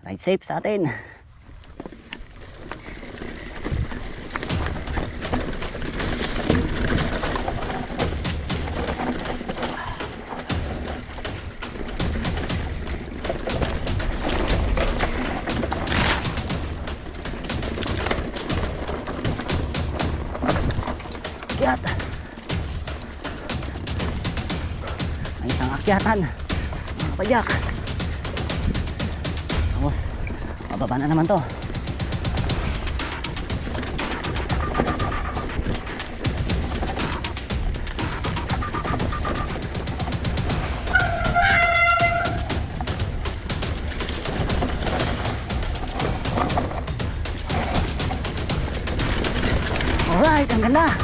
Ride safe sa atin. Akyat. Ang isang akyatan, mga kapadyak. Tapos mababa na naman to. Alright, ang ganda.